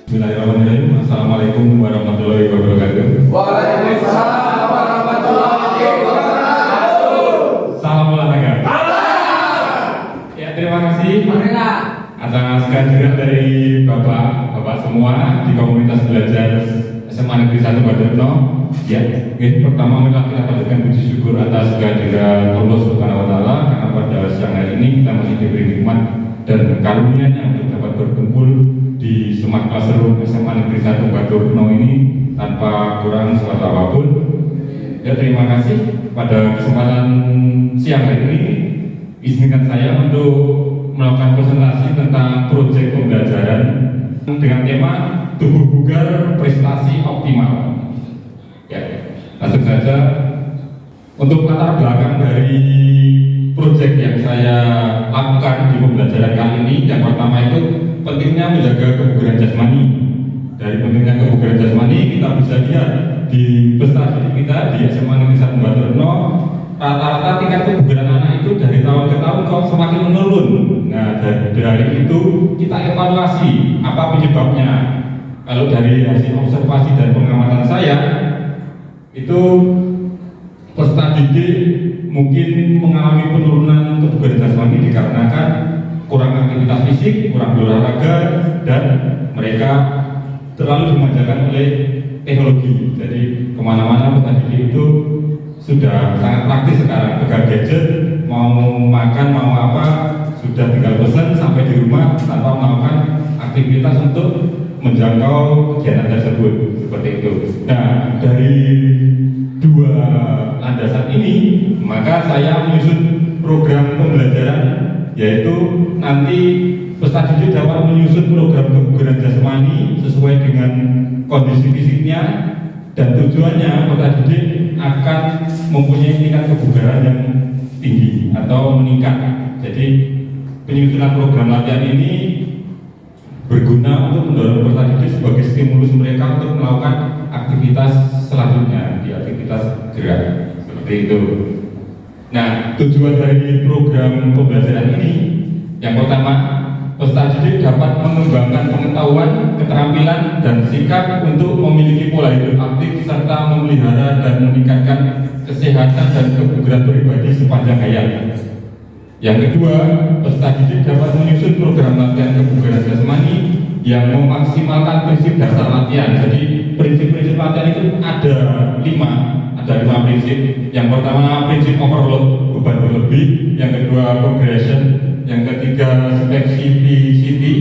Bismillahirrahmanirrahim. Assalamualaikum warahmatullahi wabarakatuh. Waalaikumsalam warahmatullahi wabarakatuh. Salam olahraga. Ya, terima kasih atas kehadiran dari Bapak semua di komunitas belajar SMA Negeri 1 Badarno. Ya, pertama kita panjatkan puji syukur atas kehadiran Allah Subhanahu wa taala karena pada siang hari ini kita masih diberi nikmat dan karunia-Nya untuk dapat berkumpul di Smart Classroom SMA Negeri 1 Badarno ini tanpa kurang suatu apapun. Ya, terima kasih pada kesempatan siang hari ini. Izinkan saya untuk melakukan presentasi tentang proyek pembelajaran dengan tema tubuh bugar prestasi optimal. Ya, langsung saja. Untuk latar belakang dari proyek yang saya lakukan di pembelajaran kali ini, yang pertama itu pentingnya menjaga kebugaran jasmani. Dari pentingnya kebugaran jasmani kita bisa lihat di peserta didik kita di SMA Negeri 1 Badarno, rata-rata tingkat kebugaran anak itu dari tahun ke tahun kok semakin menurun. Nah, dari itu kita evaluasi apa penyebabnya. Kalau dari hasil observasi dan pengamatan saya, itu peserta didik mungkin mengalami penurunan kebugaran jasmani dikarenakan kurang aktivitas fisik, kurang berolahraga, dan mereka terlalu dimanjakan oleh teknologi. Jadi kemana-mana peserta didik itu sudah sangat praktis sekarang, pegang gadget, mau makan mau apa sudah tinggal pesan sampai di rumah tanpa melakukan aktivitas untuk menjangkau kegiatan tersebut, seperti itu. Nah, dari dua landasan ini maka saya menyusun program pembelajaran, yaitu nanti peserta didik dapat menyusun program kebugaran jasmani sesuai dengan kondisi fisiknya, dan tujuannya peserta didik akan mempunyai tingkat kebugaran yang tinggi atau meningkat. Jadi penyusunan program latihan ini berguna untuk mendorong peserta didik sebagai stimulus mereka untuk melakukan aktivitas selanjutnya di aktivitas gerak, seperti itu. Nah, tujuan dari program pembelajaran ini yang pertama, peserta didik dapat mengembangkan pengetahuan, keterampilan, dan sikap untuk memiliki pola hidup aktif serta memelihara dan meningkatkan kesehatan dan kebugaran pribadi sepanjang hayat. Yang kedua, peserta didik dapat menyusun program latihan kebugaran jasmani yang memaksimalkan prinsip dasar latihan. Jadi prinsip-prinsip latihan itu ada lima prinsip. Yang pertama prinsip overload, beban berlebih. Yang kedua progression. Yang ketiga specificity.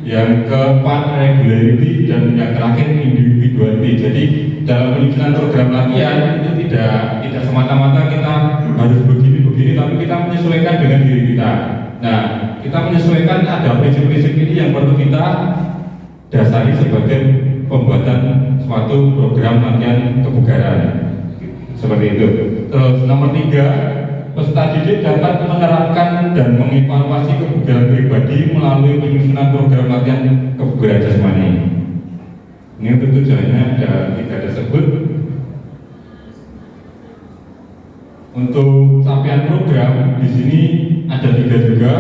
Yang keempat regularity, dan yang terakhir individuality. Jadi dalam penyusunan program latihan itu tidak semata-mata kita harus begini, tapi kita menyesuaikan dengan diri kita. Nah, kita menyesuaikan ada prinsip-prinsip ini yang perlu kita dasari sebagai pembuatan suatu program latihan kebugaran, seperti itu. Terus nomor 3, peserta didik dapat menerapkan dan mengevaluasi kebugaran pribadi melalui penyusunan program latihan kebugaran jasmani. Ini untuk tujuannya ada 3 tersebut. Untuk capaian program di sini ada 3 juga.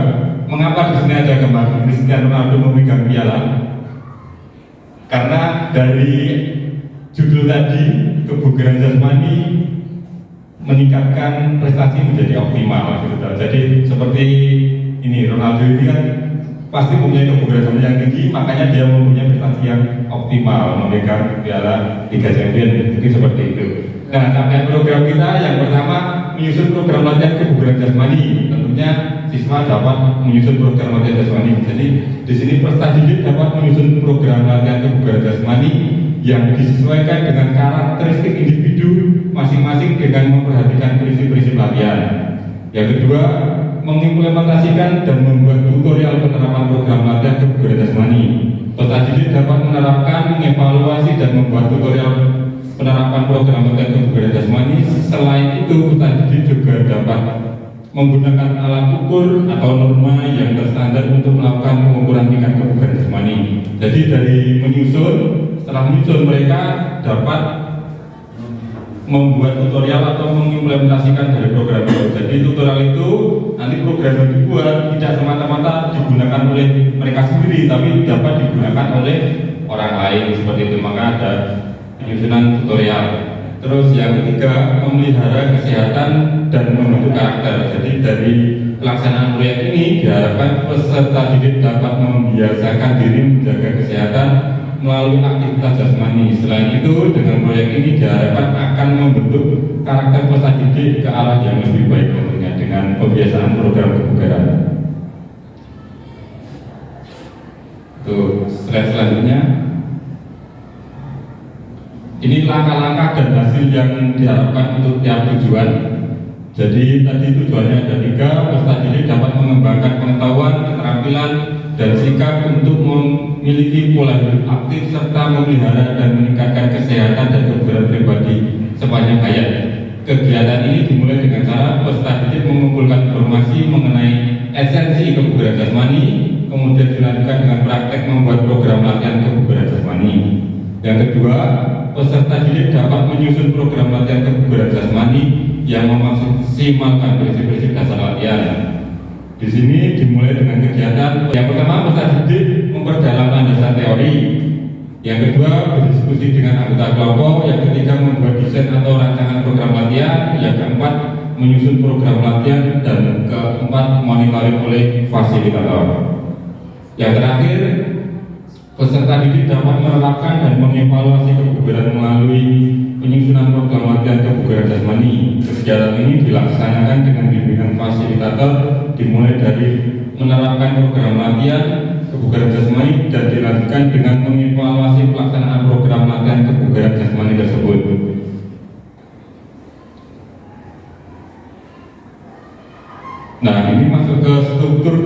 Mengapa di sini ada gambar Cristiano Ronaldo memegang piala? Karena dari judul tadi, kebugaran jasmani meningkatkan prestasi menjadi optimal, gitu. Jadi seperti ini, Ronaldo ini kan pasti mempunyai kebugaran jasmani yang tinggi, makanya dia mempunyai prestasi yang optimal, memegang piala Liga Champions, jadi seperti itu. Nah, capaian program kita yang pertama menyusun program latihan kebugaran jasmani. Tentunya siswa dapat menyusun program latihan jasmani. Jadi di sini peserta didik dapat menyusun program latihan kebugaran jasmani yang disesuaikan dengan karakteristik individu masing-masing dengan memperhatikan prinsip-prinsip latihan. Yang kedua, mengimplementasikan dan membuat tutorial penerapan program latihan kebugaran jasmani. Peserta didik dapat menerapkan, mengevaluasi, dan membuat tutorial penerapan program latihan kebugaran jasmani. Selain itu, peserta didik juga dapat menggunakan alat ukur atau norma yang terstandar untuk melakukan pengukuran tingkat kebugaran jasmani. Jadi dari menyusun, setelah menyusun mereka dapat membuat tutorial atau mengimplementasikan dari program itu. Jadi tutorial itu nanti program yang dibuat tidak semata-mata digunakan oleh mereka sendiri, tapi dapat digunakan oleh orang lain seperti itu. Maka ada penyusunan tutorial. Terus yang ketiga, memelihara kesehatan dan membentuk karakter. Jadi dari pelaksanaan proyek ini diharapkan peserta didik dapat membiasakan diri menjaga kesehatan melalui aktivitas jasmani. Selain itu, dengan proyek ini diharapkan akan membentuk karakter peserta didik ke arah yang lebih baik tentunya dengan pembiasaan program kebugaran. Tuh, slide selanjutnya. Ini langkah-langkah dan hasil yang diharapkan untuk tiap tujuan. Jadi tadi tujuannya ada 3, peserta didik dapat mengembangkan pengetahuan, keterampilan, dan sikap untuk memiliki pola hidup aktif serta memelihara dan meningkatkan kesehatan dan kebugaran pribadi sepanjang hayat. Kegiatan ini dimulai dengan cara peserta didik mengumpulkan informasi mengenai esensi kebugaran jasmani, kemudian dilanjutkan dengan praktek membuat program latihan kebugaran jasmani. Yang kedua, peserta didik dapat menyusun program latihan kebugaran jasmani yang memaksimalkan prinsip-prinsip dasar latihan. Di sini dimulai dengan kegiatan yang pertama, peserta didik memperdalam landasan teori. Yang kedua, berdiskusi dengan anggota kelompok. Yang ketiga, membuat desain atau rancangan program latihan. Yang keempat, menyusun program latihan. Dan keempat, monitoring oleh fasilitator. Yang terakhir, peserta didik dapat menerapkan dan mengevaluasi kebugaran melalui penyusunan program latihan kebugaran jasmani. Kegiatan ini dilaksanakan dengan bimbingan fasilitator, dimulai dari menerapkan program latihan kebugaran jasmani dan dilanjutkan dengan mengevaluasi pelaksanaan program latihan kebugaran jasmani tersebut. Nah, ini masuk ke struktur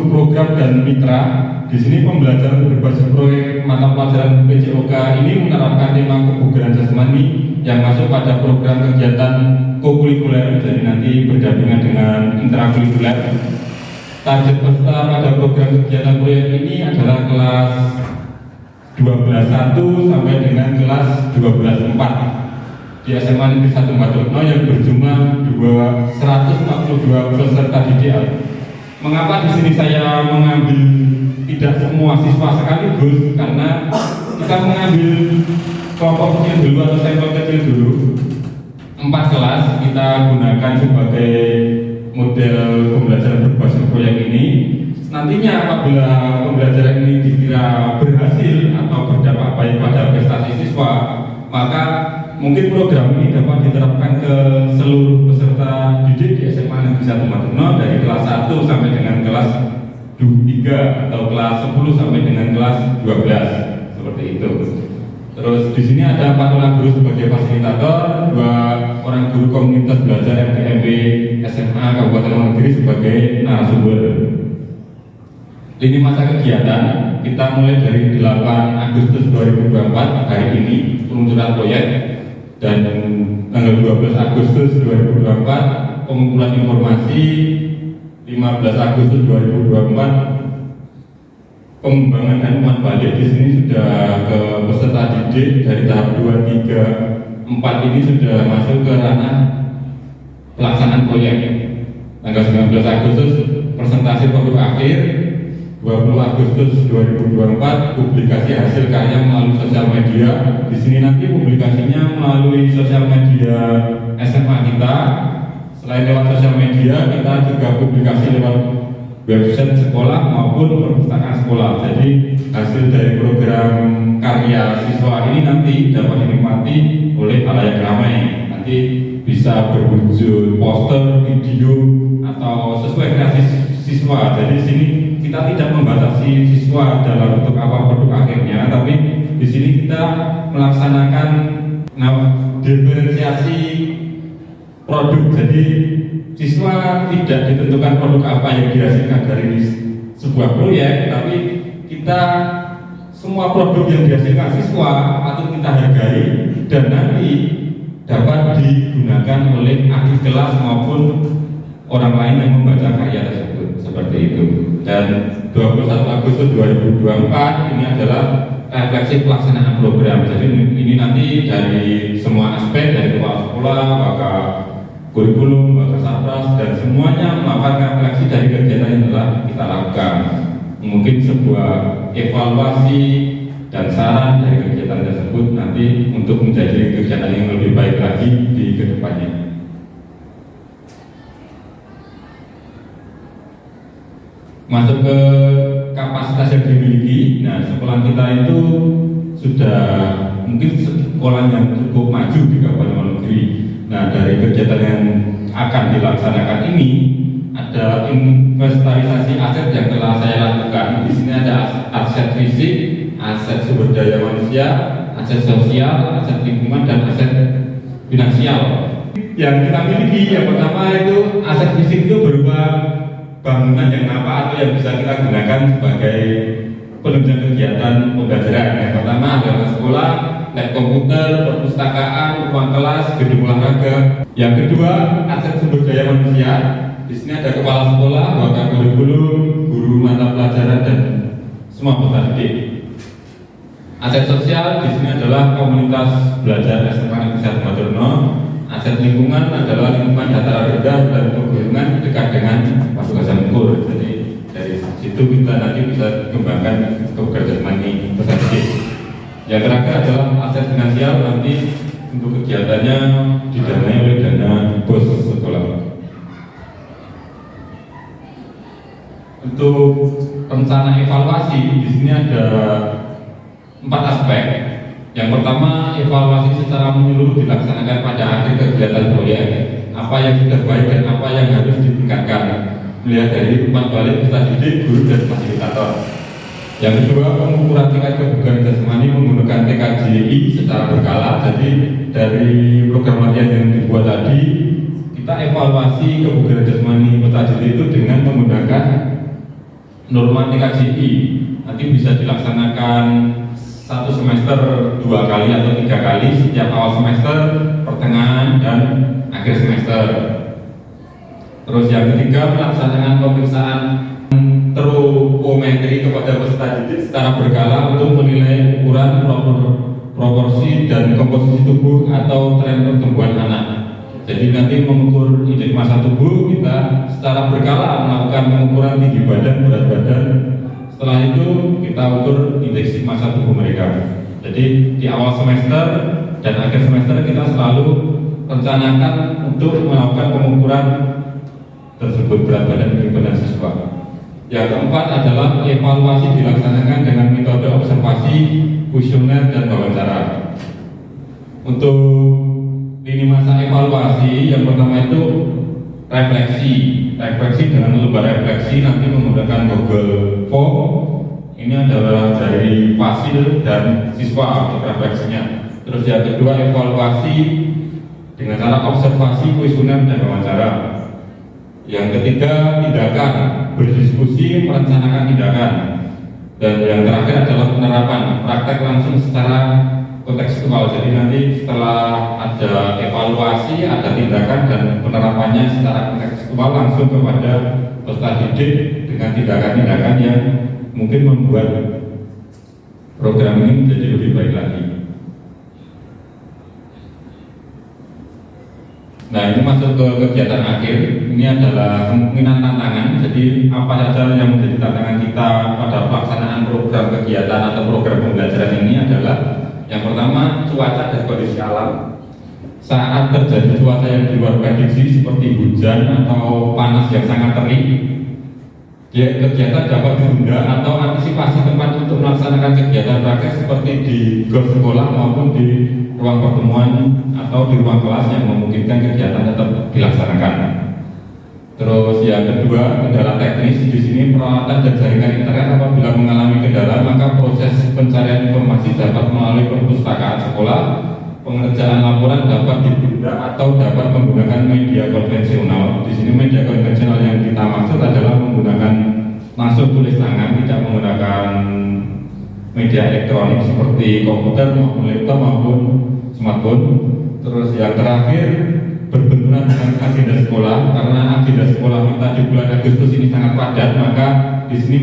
program dan mitra. Di sini pembelajaran berbasis proyek mata pelajaran PJOK ini menerapkan tema kebugaran jasmani yang masuk pada program kegiatan kokurikuler, jadi nanti berdampingan dengan intrakurikuler. Target peserta pada program kegiatan proyek ini adalah kelas 12.1 sampai dengan kelas 12.4 di SMA Negeri 1 Baturno yang berjumlah 142 peserta didik. Mengapa di sini saya mengambil tidak semua siswa sekaligus? Karena kita mengambil kelompok kecil dulu atau sampel kecil dulu. 4 kelas kita gunakan sebagai model pembelajaran berbasis proyek ini. Nantinya apabila pembelajaran ini dikira berhasil atau berdampak baik pada prestasi siswa, maka mungkin program ini dapat diterapkan ke seluruh peserta didik di SMA Negeri 1 Baturno dari kelas 1 sampai dengan kelas 3 atau kelas 10 sampai dengan kelas 12 seperti itu. Terus di sini ada 4 orang guru sebagai fasilitator, 2 orang guru komunitas belajar MTMB SMA Kabupaten Negeri sebagai narasumber. Lini masa kegiatan kita mulai dari 8 Agustus 2024 hari ini peluncuran proyek, dan tanggal 12 Agustus 2024 pengumpulan informasi, 15 Agustus 2024 pengembangan dan umpan balik. Di sini sudah ke peserta didik dari tahap 2, 3, 4 ini sudah masuk ke ranah pelaksanaan proyek. Tanggal 19 Agustus presentasi produk akhir, 20 Agustus 2024 publikasi hasil karya melalui sosial media. Di sini nanti publikasinya melalui sosial media SMA kita. Selain lewat sosial media, kita juga publikasi lewat website sekolah maupun perpustakaan sekolah. Jadi hasil dari program karya siswa ini nanti dapat dinikmati oleh halayak ramai. Nanti bisa berwujud poster, video, atau sesuai kreasi siswa. Jadi di sini kita tidak membatasi siswa dalam bentuk apa produk akhirnya, tapi di sini kita melaksanakan diferensiasi produk. Jadi siswa tidak ditentukan produk apa yang dihasilkan dari sebuah proyek, tapi kita semua produk yang dihasilkan siswa patut kita hargai dan nanti dapat digunakan oleh adik kelas maupun orang lain yang membaca karya tersebut, seperti itu. Dan 21 Agustus 2024 ini adalah refleksi pelaksanaan program. Jadi ini nanti dari semua aspek, dari kepala sekolah, maka kurikulum, maka satgas, dan semuanya melakukan refleksi dari kegiatan yang telah kita lakukan. Mungkin sebuah evaluasi dan saran dari kegiatan tersebut nanti untuk menjadi kegiatan yang lebih baik lagi di kedepannya. Masuk ke kapasitas yang dimiliki. Nah, sekolah kita itu sudah mungkin sekolah yang cukup maju di Kabupaten Negeri. Nah, dari kegiatan yang akan dilaksanakan ini ada inventarisasi aset yang telah saya lakukan. Di sini ada aset fisik, aset sumber daya manusia, aset sosial, aset lingkungan, dan aset finansial. Yang kita miliki yang pertama itu aset fisik itu berupa bangunan yang nampak atau yang bisa kita gunakan sebagai penunjang kegiatan pembelajaran. Yang pertama adalah sekolah, lab komputer, perpustakaan, ruang kelas, gedung olahraga. Yang kedua, aset sumber daya manusia. Di sini ada kepala sekolah, wakil kurikulum, guru mata pelajaran, dan semua peserta didik. Aset sosial di sini adalah komunitas belajar SMA Negeri 1 Madurno. Aset lingkungan adalah lingkungan dataran rendah dan pegunungan dekat dengan Pasukan Ukur. Jadi dari situ kita nanti bisa kembangkan keberadaan ini peserta didik. Yang terakhir adalah aset finansial, nanti untuk kegiatannya didanai oleh dana bos sekolah. Untuk rencana evaluasi di sini ada 4 aspek. Yang pertama, evaluasi secara menyeluruh dilaksanakan pada akhir kegiatan proyek. Apa yang sudah baik dan apa yang harus ditingkatkan. Melihat dari umpan balik peserta didik, guru, dan fasilitator. Yang kedua, pengukuran tingkat kebugaran jasmani menggunakan TKJI secara berkala. Jadi dari program latihan yang dibuat tadi, kita evaluasi kebugaran jasmani peserta didik itu dengan menggunakan norma TKJI. Nanti bisa dilaksanakan 1 semester 2 kali atau 3 kali, setiap awal semester, pertengahan, dan akhir semester. Terus yang ketiga, melaksanakan pemeriksaan tropometri kepada peserta didik secara berkala untuk menilai ukuran, proporsi, dan komposisi tubuh atau tren pertumbuhan anak. Jadi nanti mengukur indeks massa tubuh, kita secara berkala melakukan pengukuran tinggi badan, berat badan. Setelah itu kita ukur indeks massa tubuh mereka. Jadi di awal semester dan akhir semester kita selalu rencanakan untuk melakukan pengukuran tersebut berat badan tinggi badan siswa. Yang keempat adalah evaluasi dilaksanakan dengan metode observasi, kuesioner, dan wawancara. Untuk lini masa evaluasi yang pertama itu refleksi dengan lembar refleksi nanti menggunakan Google Form. Ini adalah dari fasil dan siswa untuk refleksinya. Terus yang kedua, evaluasi dengan cara observasi, kuesioner, dan wawancara. Yang ketiga, tindakan, berdiskusi, merencanakan tindakan. Dan yang terakhir adalah penerapan, praktek langsung secara kontekstual. Jadi nanti setelah ada evaluasi, ada tindakan, dan penerapannya secara kontekstual langsung kepada peserta didik dengan tindakan-tindakan yang mungkin membuat program ini menjadi lebih baik lagi. Nah, ini masuk ke kegiatan akhir. Ini adalah kemungkinan tantangan. Jadi apa saja yang menjadi tantangan kita pada pelaksanaan program kegiatan atau program pembelajaran ini adalah yang pertama, cuaca dan kondisi alam. Saat terjadi cuaca yang di luar prediksi seperti hujan atau panas yang sangat terik, kegiatan dapat ditunda atau antisipasi tempat untuk melaksanakan kegiatan praktek seperti di gor sekolah maupun di ruang pertemuan atau di ruang kelas yang memungkinkan kegiatan tetap dilaksanakan. Terus yang kedua, kendala teknis. Di sini peralatan dan jaringan internet apabila mengalami kendala, maka proses pencarian informasi dapat melalui perpustakaan sekolah. Pengerjaan laporan dapat ditunda atau dapat menggunakan media konvensional. Di sini media konvensional yang kita maksud adalah menggunakan langsung tulis tangan, tidak menggunakan media elektronik seperti komputer maupun laptop maupun smartphone. Terus yang terakhir, berbenturan dengan agenda sekolah, karena agenda sekolah kita di bulan Agustus ini sangat padat, maka di sini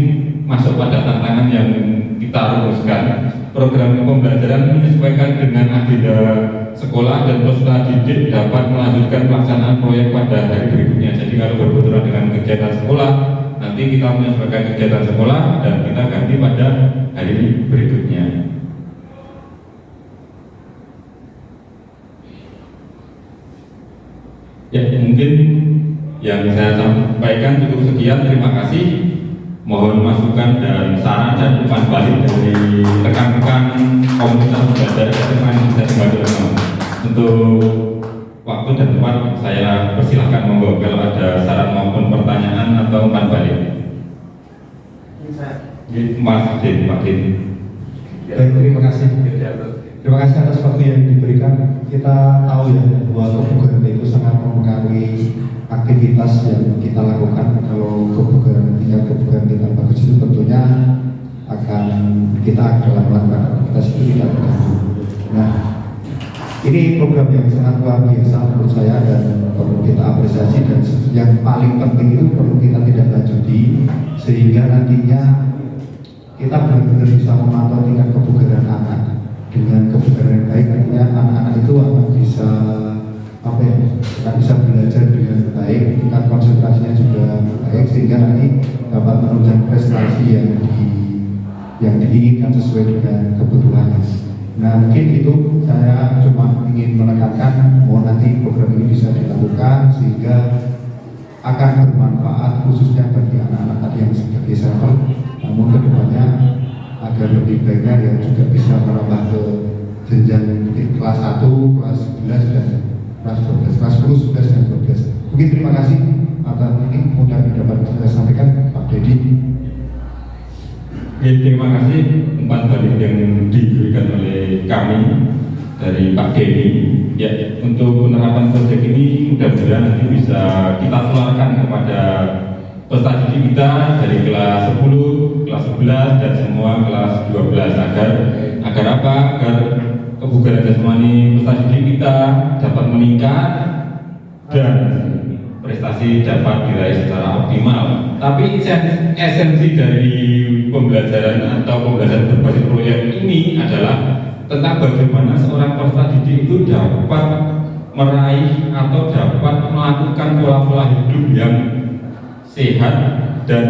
masuk pada tantangan yang kita rumuskan. Program pembelajaran menyesuaikan dengan agenda sekolah dan peserta didik dapat melanjutkan pelaksanaan proyek pada hari berikutnya. Jadi kalau berbenturan dengan kegiatan sekolah, nanti kita menyesuaikan kegiatan sekolah dan kita ganti pada hari berikutnya. Ya, mungkin yang saya sampaikan cukup sekian. Terima kasih. Mohon masukan dan saran dan umpan balik dari rekan-rekan komunitas belajar SMA Negeri 1. Untuk waktu dan tempat saya persilahkan, monggo kalau ada saran maupun pertanyaan atau umpan balik. Mas Din, Pak Din. Baik, terima kasih. Terima kasih atas waktu yang diberikan. Kita tahu ya bahwa kebugaran itu sangat mempengaruhi aktivitas yang kita lakukan. Kalau tingkat kebugaran kita bagus itu tentunya akan kita dalam melakukan aktivitas itu tidak terganggu. Nah, ini program yang sangat luar biasa menurut saya dan perlu kita apresiasi, dan yang paling penting itu perlu kita tidak lanjuti sehingga nantinya kita benar-benar bisa memantau tingkat kebugaran anak. Dengan kebugaran yang baik, artinya anak-anak itu akan bisa akan bisa belajar dengan baik, tingkat konsentrasinya juga baik, sehingga nanti dapat menunjang prestasi yang diinginkan sesuai dengan kebutuhannya. Nah, mungkin itu saya cuma ingin menekankan bahwa nanti program ini bisa dilakukan sehingga akan bermanfaat khususnya bagi anak-anak tadi yang sebagai sampel, namun kedepannya agar lebih baiknya ya juga bisa merambah ke jenjang kelas 1, kelas 11 dan kelas 12, kelas 10, 11 dan 12. Mungkin terima kasih atas ini mudah dapat saya sampaikan Pak Dedi. Ya, terima kasih umpan balik yang diberikan oleh kami dari Pak Dedi. Ya, untuk penerapan proyek ini mudah-mudahan nanti bisa kita tularkan kepada peserta didik kita dari kelas 10, kelas 11 dan semua kelas 12 agar apa? Agar kebugaran jasmani peserta didik kita dapat meningkat dan prestasi dapat diraih secara optimal. Tapi esensi dari pembelajaran atau pembelajaran berbasis proyek ini adalah tentang bagaimana seorang peserta didik itu dapat meraih atau dapat melakukan pola-pola hidup yang sehat dan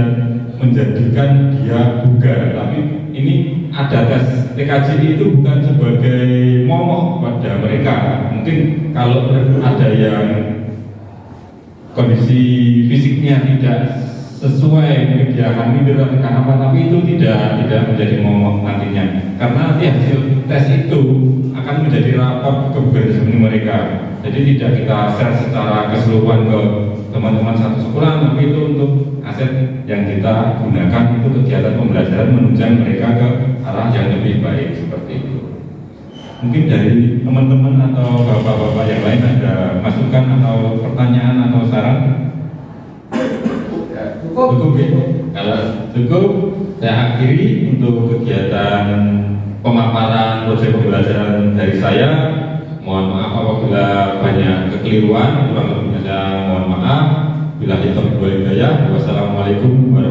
menjadikan dia bugar. Tapi ini ada tes TKJ itu bukan sebagai momok pada mereka. Mungkin kalau ada yang kondisi fisiknya tidak sesuai, mungkin dia akan minder atau apa, tapi itu tidak menjadi momok nantinya, karena nanti hasil tes itu akan menjadi rapor kebugaran mereka. Jadi tidak kita share secara keseluruhan ke teman-teman satu sekolah, tapi itu untuk aset yang kita gunakan untuk kegiatan pembelajaran menunjang mereka ke arah yang lebih baik seperti itu. Mungkin dari teman-teman atau bapak-bapak yang lain ada masukan atau pertanyaan atau saran? Cukup ya? Kalau cukup, saya akhiri untuk kegiatan pemaparan proyek pembelajaran dari saya. Mohon maaf apabila banyak kekeliruan, kurang lebihnya saya mohon maaf. Bila kita berhidayah, wassalamualaikum warahmatullahi wabarakatuh.